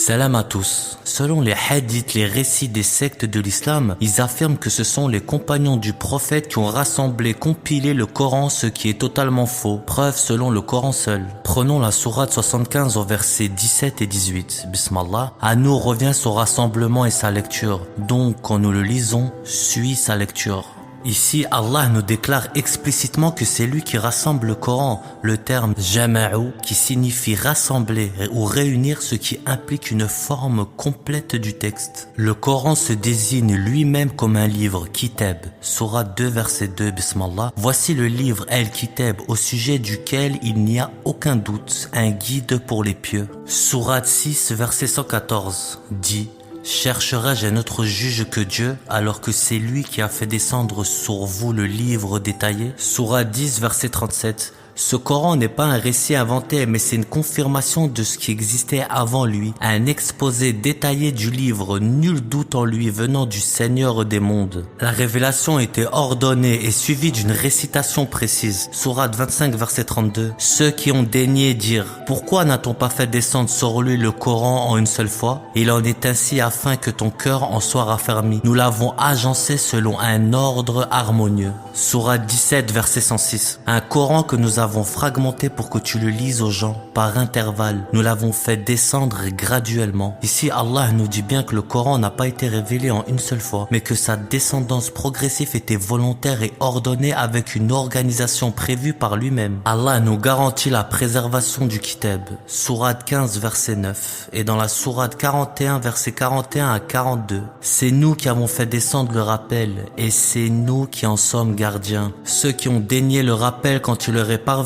Salam à tous. Selon les hadiths, les récits des sectes de l'islam, ils affirment que ce sont les compagnons du prophète qui ont rassemblé, compilé le Coran, ce qui est totalement faux. Preuve selon le Coran seul. Prenons la sourate 75 au verset 17 et 18. Bismillah. À nous revient son rassemblement et sa lecture. Donc, quand nous le lisons, suis sa lecture. Ici, Allah nous déclare explicitement que c'est lui qui rassemble le Coran, le terme jama'u qui signifie rassembler ou réunir, ce qui implique une forme complète du texte. Le Coran se désigne lui-même comme un livre, Kitab, sourate 2 verset 2, Bismillah. Voici le livre Al-Kitab au sujet duquel il n'y a aucun doute, un guide pour les pieux. Sourate 6 verset 114 dit: chercherai-je un autre juge que Dieu, alors que c'est lui qui a fait descendre sur vous le livre détaillé? Sourate 10 verset 37. Ce Coran n'est pas un récit inventé, mais c'est une confirmation de ce qui existait avant lui, un exposé détaillé du livre, nul doute en lui venant du Seigneur des mondes. La révélation était ordonnée et suivie d'une récitation précise. Sourate 25 verset 32. Ceux qui ont daigné dire: pourquoi n'a-t-on pas fait descendre sur lui le Coran en une seule fois? Il en est ainsi afin que ton cœur en soit raffermi. Nous l'avons agencé selon un ordre harmonieux. Sourate 17 verset 106. Un Coran que nous avons fragmenté pour que tu le lises aux gens par intervalles. Nous l'avons fait descendre graduellement. Ici, Allah nous dit bien que le Coran n'a pas été révélé en une seule fois, mais que sa descendance progressive était volontaire et ordonnée avec une organisation prévue par lui-même. Allah nous garantit la préservation du Kitab. Sourate 15 verset 9 et dans la sourate 41 verset 41 à 42. C'est nous qui avons fait descendre le rappel et c'est nous qui en sommes gardiens. Ceux qui ont daigné le rappel quand il leur est parvenu,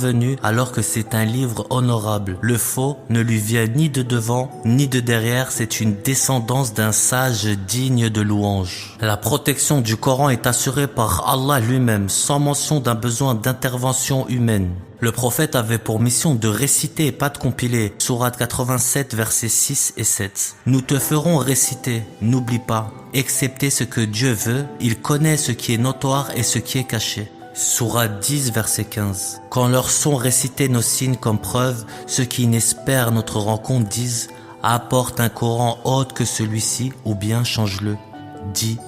alors que c'est un livre honorable. Le faux ne lui vient ni de devant ni de derrière, c'est une descendance d'un sage digne de louange. La protection du Coran est assurée par Allah lui-même, sans mention d'un besoin d'intervention humaine. Le prophète avait pour mission de réciter et pas de compiler. Sourate 87 versets 6 et 7. Nous te ferons réciter, n'oublie pas, excepté ce que Dieu veut, il connaît ce qui est notoire et ce qui est caché. Sourate 10 verset 15. Quand leur sont récités nos signes comme preuve, ceux qui inespèrent notre rencontre disent: apporte un Coran autre que celui-ci ou bien change-le. Dis: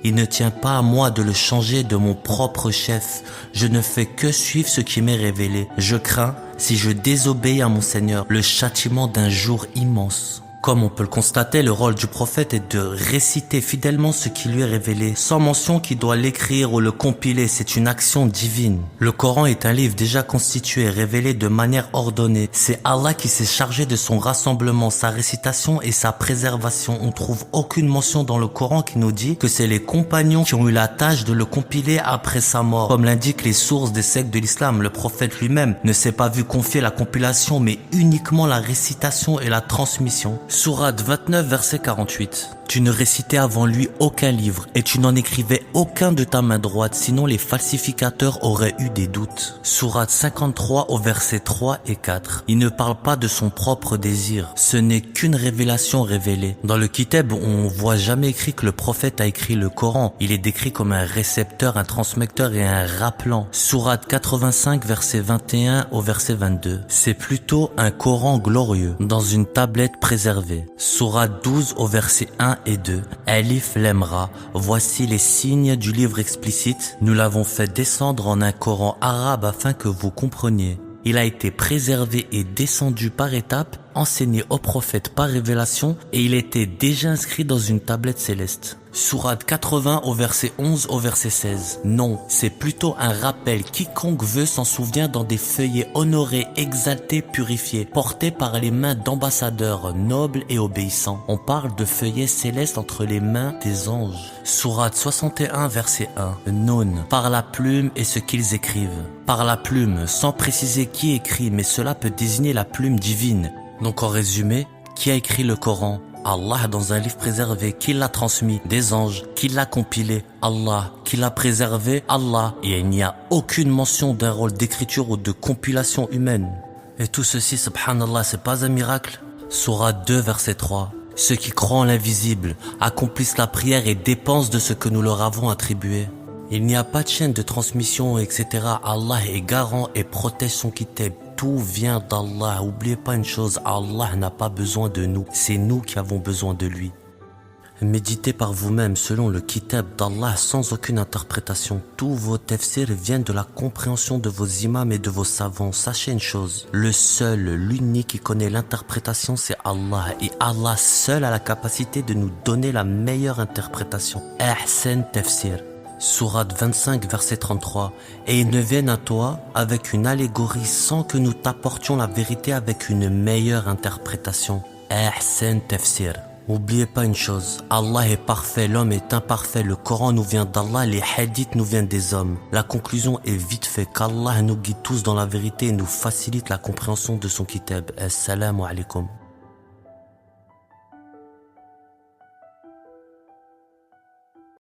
il ne tient pas à moi de le changer de mon propre chef. Je ne fais que suivre ce qui m'est révélé. Je crains, si je désobéis à mon Seigneur, le châtiment d'un jour immense. Comme on peut le constater, le rôle du prophète est de réciter fidèlement ce qui lui est révélé, sans mention qu'il doit l'écrire ou le compiler, c'est une action divine. Le Coran est un livre déjà constitué, révélé de manière ordonnée. C'est Allah qui s'est chargé de son rassemblement, sa récitation et sa préservation. On trouve aucune mention dans le Coran qui nous dit que c'est les compagnons qui ont eu la tâche de le compiler après sa mort. Comme l'indiquent les sources des sectes de l'islam, le prophète lui-même ne s'est pas vu confier la compilation, mais uniquement la récitation et la transmission. Sourate 29 verset 48. Tu ne récitais avant lui aucun livre et tu n'en écrivais aucun de ta main droite, sinon les falsificateurs auraient eu des doutes. Sourate 53 au verset 3 et 4. Il ne parle pas de son propre désir, ce n'est qu'une révélation révélée. Dans le Kitab, on voit jamais écrit que le prophète a écrit le Coran. Il est décrit comme un récepteur, un transmetteur et un rappelant. Sourate 85 verset 21 au verset 22. C'est plutôt un Coran glorieux, dans une tablette préservée. Sourate 12 au verset 1 et 2. Alif Lam Ra. Voici les signes du livre explicite. Nous l'avons fait descendre en un Coran arabe afin que vous compreniez. Il a été préservé et descendu par étapes, enseigné au prophète par révélation et il était déjà inscrit dans une tablette céleste. Sourate 80 au verset 11 au verset 16. Non, c'est plutôt un rappel. Quiconque veut s'en souvient dans des feuillets honorés, exaltés, purifiés, portés par les mains d'ambassadeurs nobles et obéissants. On parle de feuillets célestes entre les mains des anges. Sourate 61 verset 1. Noun, par la plume et ce qu'ils écrivent. Par la plume, sans préciser qui écrit, mais cela peut désigner la plume divine. Donc en résumé, qui a écrit le Coran? Allah dans un livre préservé, qui l'a transmis? Des anges. Qui l'a compilé? Allah. Qui l'a préservé? Allah. Et il n'y a aucune mention d'un rôle d'écriture ou de compilation humaine. Et tout ceci, subhanallah, c'est pas un miracle? Sourate 2 verset 3. Ceux qui croient en l'invisible accomplissent la prière et dépensent de ce que nous leur avons attribué. Il n'y a pas de chaîne de transmission, etc. Allah est garant et protège son kitab. Tout vient d'Allah. Oubliez pas une chose, Allah n'a pas besoin de nous. C'est nous qui avons besoin de lui. Méditez par vous-même selon le kitab d'Allah sans aucune interprétation. Tous vos tafsirs viennent de la compréhension de vos imams et de vos savants. Sachez une chose, le seul, l'unique qui connaît l'interprétation, c'est Allah. Et Allah seul a la capacité de nous donner la meilleure interprétation. Ahsan tafsir. Sourate 25, verset 33. Et ils ne viennent à toi avec une allégorie sans que nous t'apportions la vérité avec une meilleure interprétation. Ahsan tafsir. N'oubliez pas une chose, Allah est parfait, l'homme est imparfait, le Coran nous vient d'Allah, les hadiths nous viennent des hommes. La conclusion est vite fait qu'Allah nous guide tous dans la vérité et nous facilite la compréhension de son kitab. Assalamu alaikum.